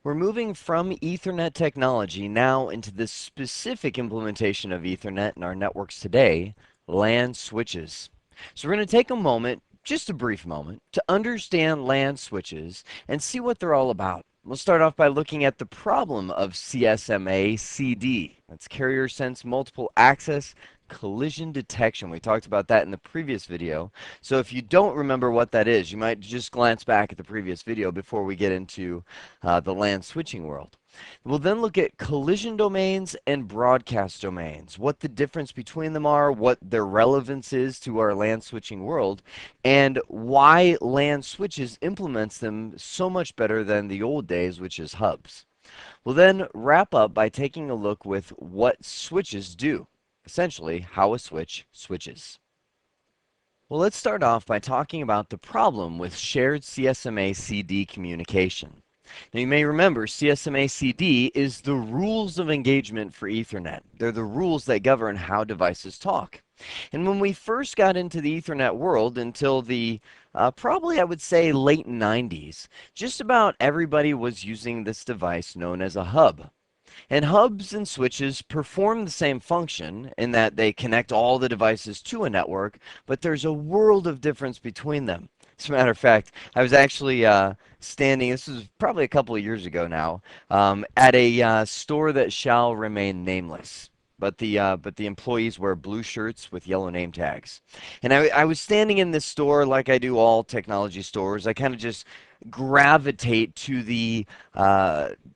We're moving from Ethernet technology now into the specific implementation of Ethernet in our networks today, LAN switches. So we're going to take a moment, just a brief moment, to understand LAN switches and see what they're all about. We'll start off by looking at the problem of CSMA-CD. That's Carrier Sense Multiple Access Collision Detection. We talked about that in the previous video. So if you don't remember what that is, you might just glance back at the previous video before we get into the LAN switching world. We'll then look at collision domains and broadcast domains, what the difference between them are, what their relevance is to our LAN switching world, and why LAN switches implements them so much better than the old days, which is hubs. We'll then wrap up by taking a look with what switches do, essentially how a switch switches. Well, let's start off by talking about the problem with shared CSMA-CD communication. Now, you may remember CSMA-CD is the rules of engagement for Ethernet. They're the rules that govern how devices talk. And when we first got into the Ethernet world until the probably I would say late 90s, just about everybody was using this device known as a hub. And hubs and switches perform the same function in that they connect all the devices to a network, but there's a world of difference between them. As a matter of fact, I was actually standing, this was probably a couple of years ago now, at a store that shall remain nameless. But the employees wear blue shirts with yellow name tags. And I was standing in this store like I do all technology stores. I kind of just gravitate to the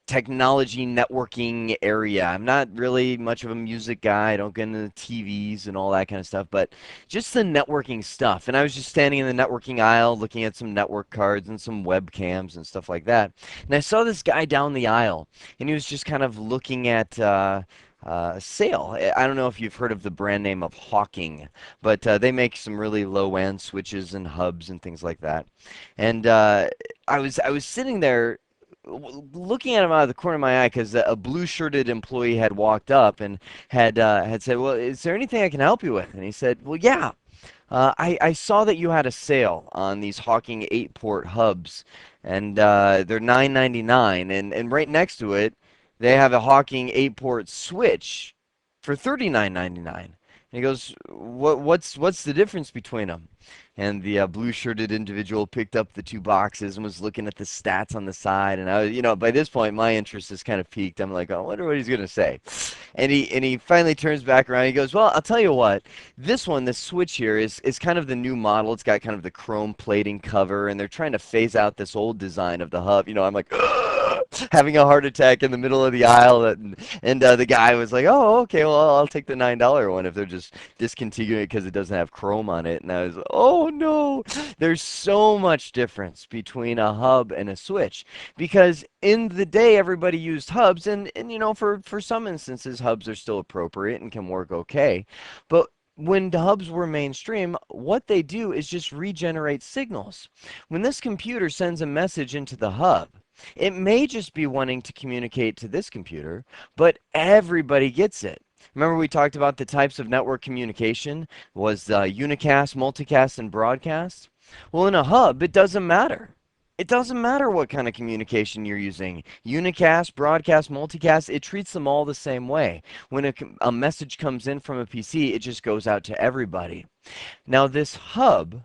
technology networking area. I'm not really much of a music guy. I don't get into the TVs and all that kind of stuff, but just the networking stuff. And I was just standing in the networking aisle looking at some network cards and some webcams and stuff like that. And I saw this guy down the aisle, and he was just kind of looking at sale. I don't know if you've heard of the brand name of Hawking, but they make some really low-end switches and hubs and things like that. And I was sitting there looking at him out of the corner of my eye because a blue-shirted employee had walked up and had said, "Well, is there anything I can help you with?" And he said, "Well, yeah. I saw that you had a sale on these Hawking 8-port hubs, and they're $9.99, and right next to it, they have a Hawking 8-port switch for $39.99." And he goes, what's the difference between them? And the blue-shirted individual picked up the two boxes and was looking at the stats on the side. And I was, by this point, my interest is kind of peaked. I'm like, oh, I wonder what he's going to say. And he finally turns back around. He goes, well, I'll tell you what. This one, this switch here, is kind of the new model. It's got kind of the chrome plating cover, and they're trying to phase out this old design of the hub. I'm like, having a heart attack in the middle of the aisle, and the guy was like, "Oh, okay, well, I'll take the $9 one if they're just discontinuing it because it doesn't have chrome on it." And I was like, "Oh no!" There's so much difference between a hub and a switch because in the day everybody used hubs, and for some instances hubs are still appropriate and can work okay, but when the hubs were mainstream, what they do is just regenerate signals. When this computer sends a message into the hub, it may just be wanting to communicate to this computer, but everybody gets it. Remember we talked about the types of network communication was unicast, multicast, and broadcast? Well, in a hub, it doesn't matter. It doesn't matter what kind of communication you're using. Unicast, broadcast, multicast, it treats them all the same way. When a message comes in from a PC, it just goes out to everybody. Now, this hub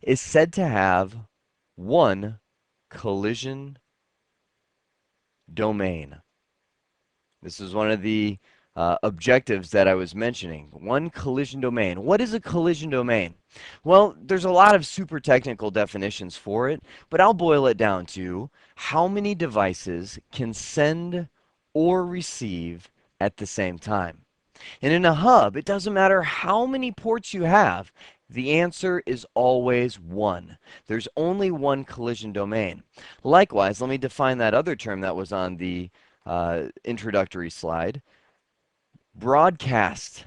is said to have one collision domain. This is one of the objectives that I was mentioning. One collision domain. What is a collision domain? Well, there's a lot of super technical definitions for it, but I'll boil it down to how many devices can send or receive at the same time. And in a hub, it doesn't matter how many ports you have, the answer is always one. There's only one collision domain. Likewise, let me define that other term that was on the introductory slide. Broadcast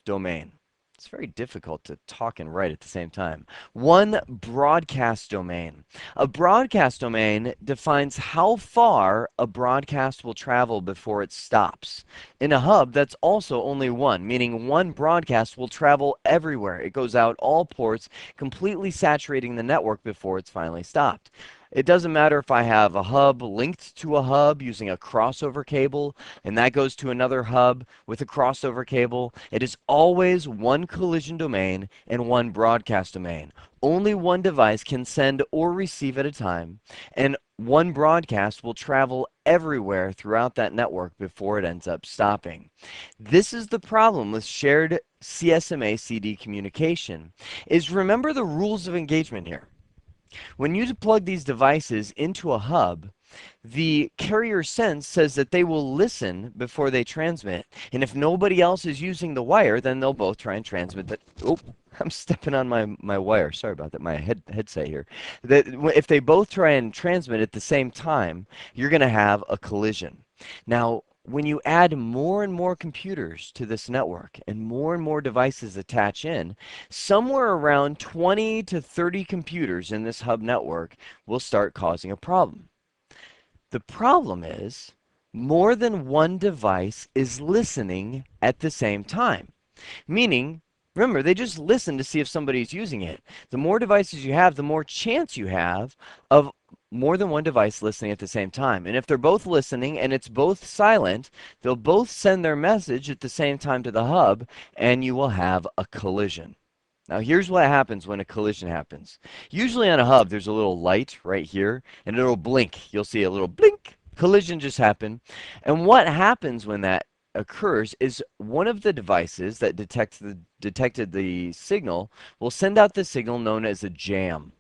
domain. It's very difficult to talk and write at the same time. One broadcast domain. A broadcast domain defines how far a broadcast will travel before it stops. In a hub, that's also only one, meaning one broadcast will travel everywhere. It goes out all ports, completely saturating the network before it's finally stopped. It doesn't matter if I have a hub linked to a hub using a crossover cable, and that goes to another hub with a crossover cable. It is always one collision domain and one broadcast domain. Only one device can send or receive at a time, and one broadcast will travel everywhere throughout that network before it ends up stopping. This is the problem with shared CSMA CD communication, is remember the rules of engagement here. When you plug these devices into a hub, the carrier sense says that they will listen before they transmit. And if nobody else is using the wire, then they'll both try and transmit that. Oh, I'm stepping on my wire. Sorry about that. My headset here. That if they both try and transmit at the same time, you're going to have a collision. Now, when you add more and more computers to this network and more devices attach in, somewhere around 20 to 30 computers in this hub network will start causing a problem. The problem is more than one device is listening at the same time. Meaning, remember, they just listen to see if somebody's using it. The more devices you have, the more chance you have of more than one device listening at the same time. And if they're both listening and it's both silent, they'll both send their message at the same time to the hub, and you will have a collision. Now, here's what happens when a collision happens. Usually on a hub, there's a little light right here, and it'll blink. You'll see a little blink. Collision just happened. And what happens when that occurs is one of the devices that detected the signal will send out the signal known as a jam.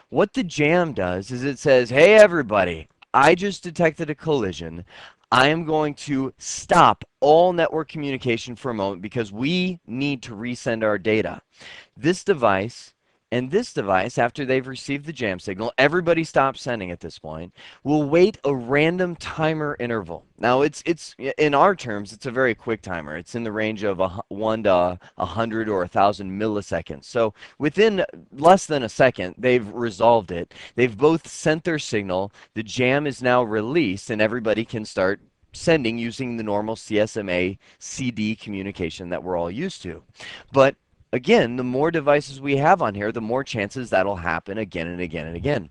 What the jam does is it says, hey, everybody, I just detected a collision. I am going to stop all network communication for a moment because we need to resend our data. This device and this device, after they've received the jam signal, everybody stops sending at this point, will wait a random timer interval. Now, it's in our terms, it's a very quick timer. It's in the range of 1 to 100 or 1,000 milliseconds. So within less than a second, they've resolved it. They've both sent their signal. The jam is now released, and everybody can start sending using the normal CSMA CD communication that we're all used to. But again, the more devices we have on here, the more chances that'll happen again and again and again.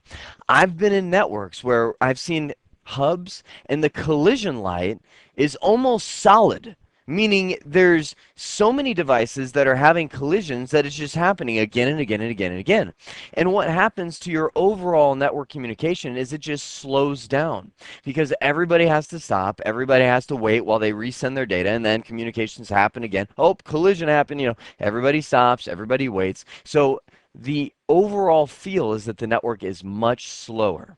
I've been in networks where I've seen hubs and the collision light is almost solid, meaning there's so many devices that are having collisions that it's just happening again and again and again and again. And what happens to your overall network communication is it just slows down because everybody has to stop, everybody has to wait while they resend their data, and then communications happen again. Oh, collision happened, everybody stops, everybody waits. So the overall feel is that the network is much slower.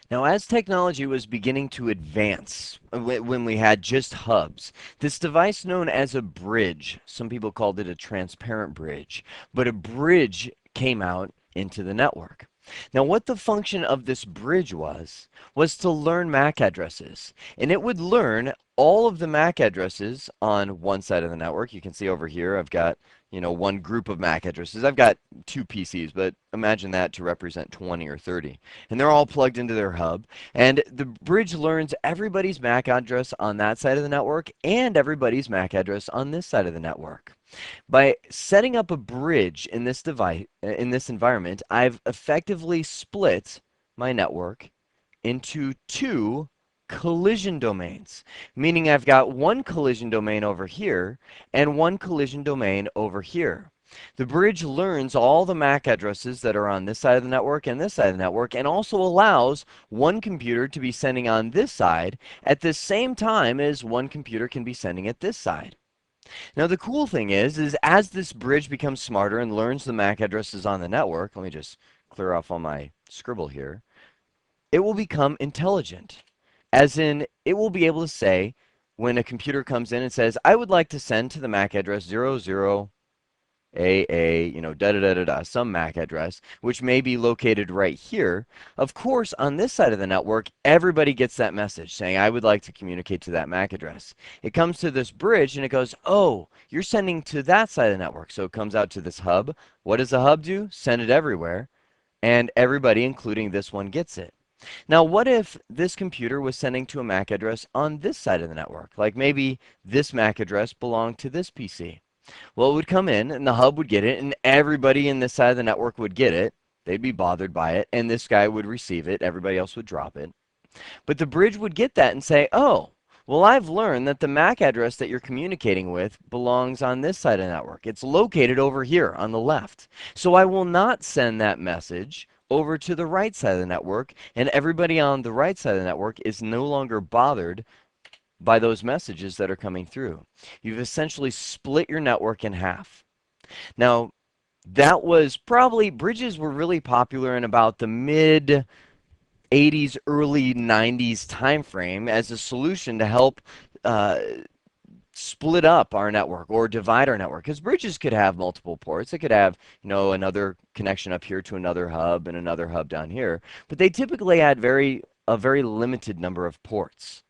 Now, as technology was beginning to advance, when we had just hubs, this device known as a bridge, some people called it a transparent bridge, but a bridge came out into the network. Now, what the function of this bridge was to learn MAC addresses. And it would learn all of the MAC addresses on one side of the network. You can see over here, I've got one group of MAC addresses. I've got 2 PCs, but imagine that to represent 20 or 30. And they're all plugged into their hub. And the bridge learns everybody's MAC address on that side of the network and everybody's MAC address on this side of the network. By setting up a bridge in this device, in this environment, I've effectively split my network into 2 collision domains, meaning I've got one collision domain over here and one collision domain over here. The bridge learns all the MAC addresses that are on this side of the network and this side of the network, and also allows one computer to be sending on this side at the same time as one computer can be sending at this side. Now, the cool thing is as this bridge becomes smarter and learns the MAC addresses on the network, let me just clear off all my scribble here, it will become intelligent. As in, it will be able to say, when a computer comes in and says, I would like to send to the MAC address 00AA, some MAC address, which may be located right here. Of course, on this side of the network, everybody gets that message saying, I would like to communicate to that MAC address. It comes to this bridge and it goes, oh, you're sending to that side of the network. So it comes out to this hub. What does the hub do? Send it everywhere. And everybody, including this one, gets it. Now, what if this computer was sending to a MAC address on this side of the network? Like maybe this MAC address belonged to this PC. Well, it would come in and the hub would get it and everybody in this side of the network would get it. They'd be bothered by it, and this guy would receive it. Everybody else would drop it. But the bridge would get that and say, oh, well, I've learned that the MAC address that you're communicating with belongs on this side of the network. It's located over here on the left. So I will not send that message over to the right side of the network, and everybody on the right side of the network is no longer bothered by those messages that are coming through. You've essentially split your network in half. Now, that was probably, bridges were really popular in about the mid 80s, early 90s timeframe as a solution to help uh, split up our network or divide our network, because bridges could have multiple ports. It could have, another connection up here to another hub and another hub down here, but they typically had a very limited number of ports.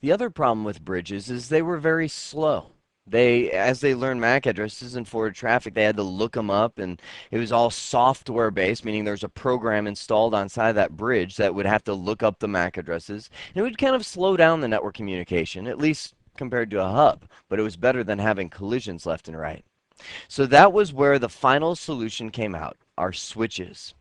The other problem with bridges is they were very slow. As they learned MAC addresses and forward traffic, they had to look them up, and it was all software based, meaning there's a program installed on side of that bridge that would have to look up the MAC addresses. And it would kind of slow down the network communication, at least compared to a hub, but it was better than having collisions left and right. So that was where the final solution came out, our switches.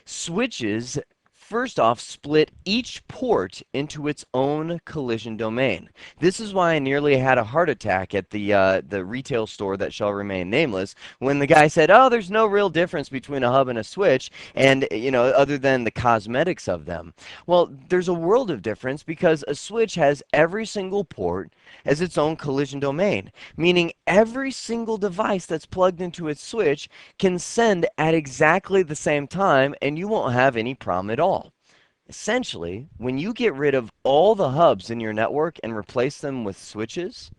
Switches, first off, split each port into its own collision domain. This is why I nearly had a heart attack at the retail store that shall remain nameless when the guy said, oh, there's no real difference between a hub and a switch, and, other than the cosmetics of them. Well, there's a world of difference, because a switch has every single port as its own collision domain, meaning every single device that's plugged into its switch can send at exactly the same time, and you won't have any problem at all. Essentially, when you get rid of all the hubs in your network and replace them with switches,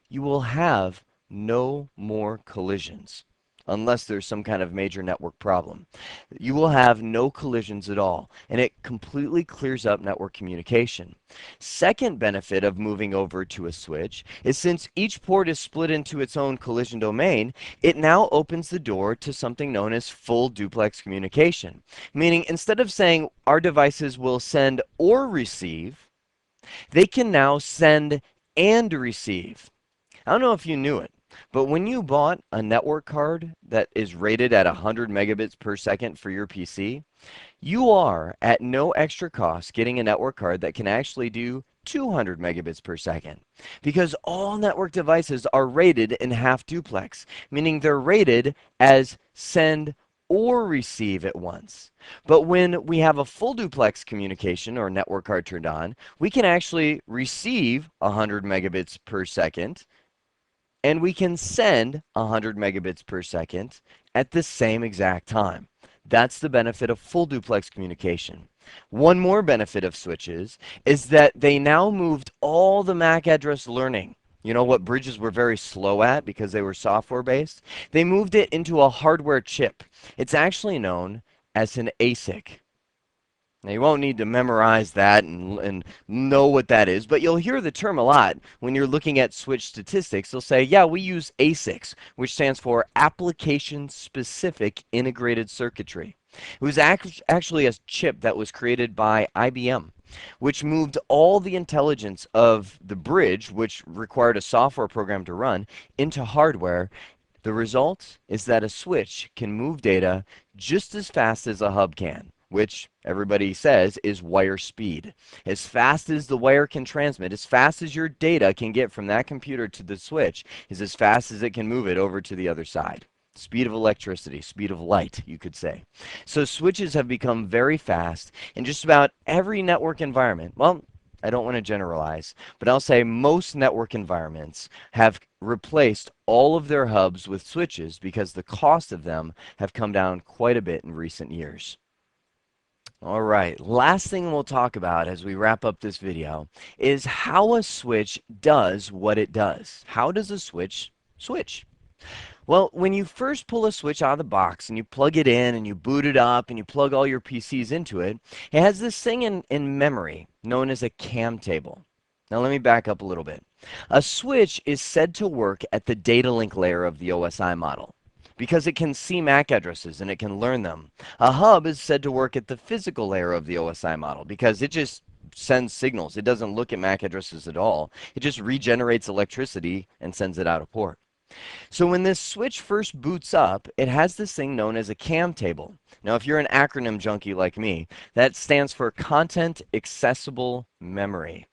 you will have no more collisions, unless there's some kind of major network problem. You will have no collisions at all, and it completely clears up network communication. Second benefit of moving over to a switch is, since each port is split into its own collision domain, it now opens the door to something known as full duplex communication, meaning instead of saying our devices will send or receive, they can now send and receive. I don't know if you knew it, but when you bought a network card that is rated at 100 megabits per second for your PC, you are at no extra cost getting a network card that can actually do 200 megabits per second, because all network devices are rated in half duplex, meaning they're rated as send or receive at once. But when we have a full duplex communication or network card turned on, we can actually receive 100 megabits per second, and we can send 100 megabits per second at the same exact time. That's the benefit of full duplex communication. One more benefit of switches is that they now moved all the MAC address learning. You know what bridges were very slow at because they were software based? They moved it into a hardware chip. It's actually known as an ASIC. Now, you won't need to memorize that and know what that is, but you'll hear the term a lot when you're looking at switch statistics. They'll say, yeah, we use ASICs, which stands for Application Specific Integrated Circuitry. It was actually a chip that was created by IBM, which moved all the intelligence of the bridge, which required a software program to run, into hardware. The result is that a switch can move data just as fast as a hub can, which everybody says is wire speed. As fast as the wire can transmit, as fast as your data can get from that computer to the switch, is as fast as it can move it over to the other side. Speed of electricity, speed of light, you could say. So switches have become very fast in just about every network environment. Well, I don't want to generalize, but I'll say most network environments have replaced all of their hubs with switches because the cost of them have come down quite a bit in recent years. All right, last thing we'll talk about as we wrap up this video is how a switch does what it does. How does a switch switch? Well, when you first pull a switch out of the box and you plug it in and you boot it up and you plug all your PCs into it, it has this thing in memory known as a CAM table. Now let me back up a little bit. A switch is said to work at the data link layer of the OSI model, because it can see MAC addresses and it can learn them. A hub is said to work at the physical layer of the OSI model because it just sends signals. It doesn't look at MAC addresses at all. It just regenerates electricity and sends it out a port. So when this switch first boots up, it has this thing known as a CAM table. Now, if you're an acronym junkie like me, that stands for Content Accessible Memory.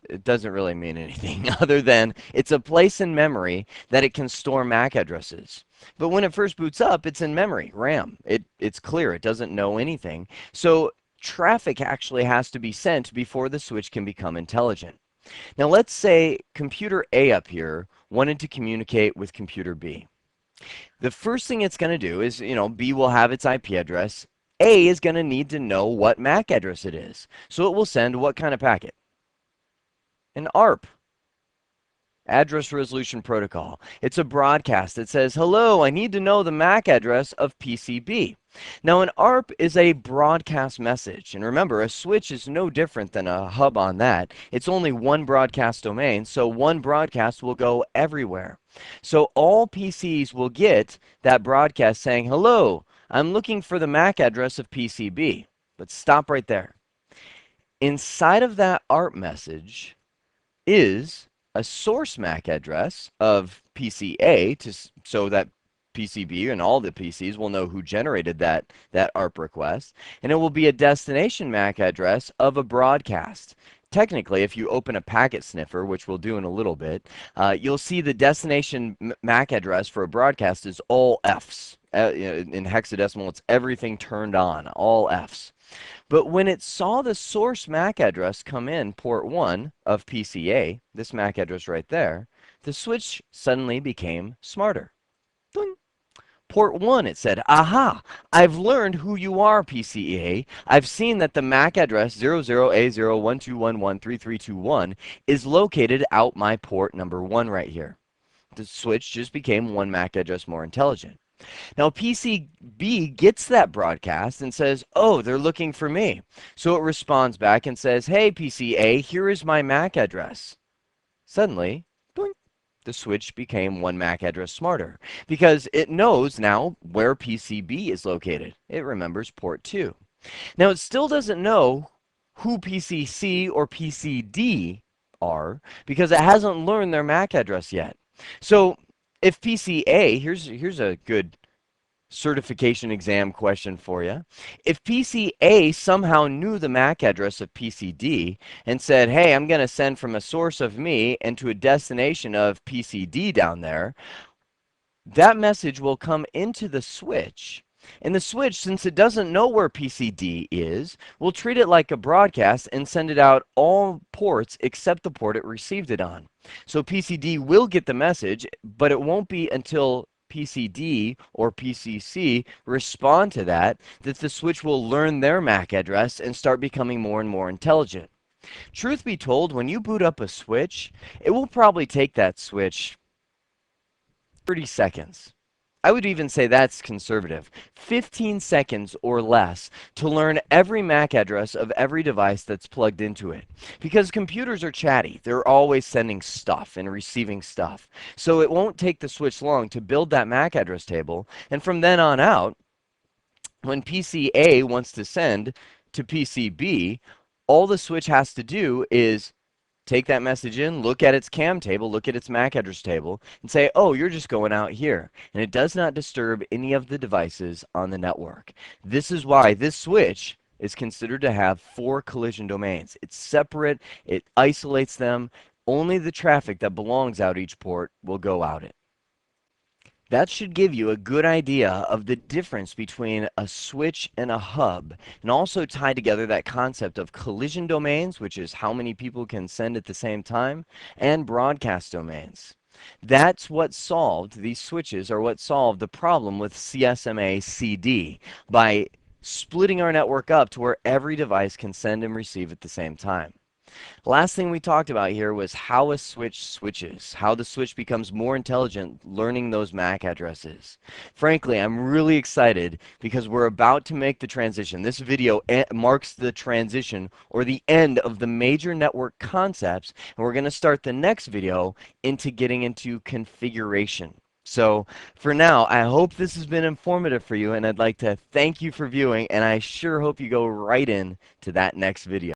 It doesn't really mean anything other than it's a place in memory that it can store MAC addresses. But when it first boots up, it's in memory, RAM. It's clear, it doesn't know anything. So traffic actually has to be sent before the switch can become intelligent. Now let's say computer A up here wanted to communicate with computer B. The first thing it's going to do is, B will have its IP address. A is going to need to know what MAC address it is. So it will send what kind of packet? An ARP, Address Resolution Protocol. It's a broadcast that says, hello, I need to know the MAC address of PCB. Now, an ARP is a broadcast message. And remember, a switch is no different than a hub on that. It's only one broadcast domain, so one broadcast will go everywhere. So all PCs will get that broadcast saying, hello, I'm looking for the MAC address of PCB. But stop right there. Inside of that ARP message is a source MAC address of PCA so that PCB and all the PCs will know who generated that ARP request, and it will be a destination MAC address of a broadcast. Technically, if you open a packet sniffer, which we'll do in a little bit, you'll see the destination MAC address for a broadcast is all Fs. In hexadecimal, it's everything turned on, all Fs. But when it saw the source MAC address come in port 1 of PCA, this MAC address right there, the switch suddenly became smarter. Ding. Port 1, it said, aha, I've learned who you are, PCA. I've seen that the MAC address 00A0121113321 is located out my port number 1 right here. The switch just became one MAC address more intelligent. Now, PCB gets that broadcast and says, oh, they're looking for me. So it responds back and says, hey, PCA, here is my MAC address. Suddenly, boing, the switch became one MAC address smarter because it knows now where PCB is located. It remembers port 2. Now, it still doesn't know who PCC or PCD are because it hasn't learned their MAC address yet. So if PCA, here's a good certification exam question for you. If PCA somehow knew the MAC address of PCD and said, hey, I'm going to send from a source of me and to a destination of PCD down there, that message will come into the switch. And the switch, since it doesn't know where PCD is, will treat it like a broadcast and send it out all ports except the port it received it on. So PCD will get the message, but it won't be until PCD or PCC respond to that the switch will learn their MAC address and start becoming more and more intelligent. Truth be told, when you boot up a switch, it will probably take that switch 30 seconds. I would even say that's conservative. 15 seconds or less to learn every MAC address of every device that's plugged into it. Because computers are chatty. They're always sending stuff and receiving stuff. So it won't take the switch long to build that MAC address table. And from then on out, when PCA wants to send to PCB, all the switch has to do is take that message in, look at its CAM table, look at its MAC address table, and say, oh, you're just going out here. And it does not disturb any of the devices on the network. This is why this switch is considered to have 4 collision domains. It's separate, it isolates them. Only the traffic that belongs out each port will go out it. That should give you a good idea of the difference between a switch and a hub, and also tie together that concept of collision domains, which is how many people can send at the same time, and broadcast domains. That's what solved, these switches are what solved the problem with CSMA-CD by splitting our network up to where every device can send and receive at the same time. Last thing we talked about here was how a switch switches, how the switch becomes more intelligent learning those MAC addresses. Frankly, I'm really excited because we're about to make the transition. This video marks the transition or the end of the major network concepts, and we're going to start the next video into getting into configuration. So for now, I hope this has been informative for you, and I'd like to thank you for viewing, and I sure hope you go right in to that next video.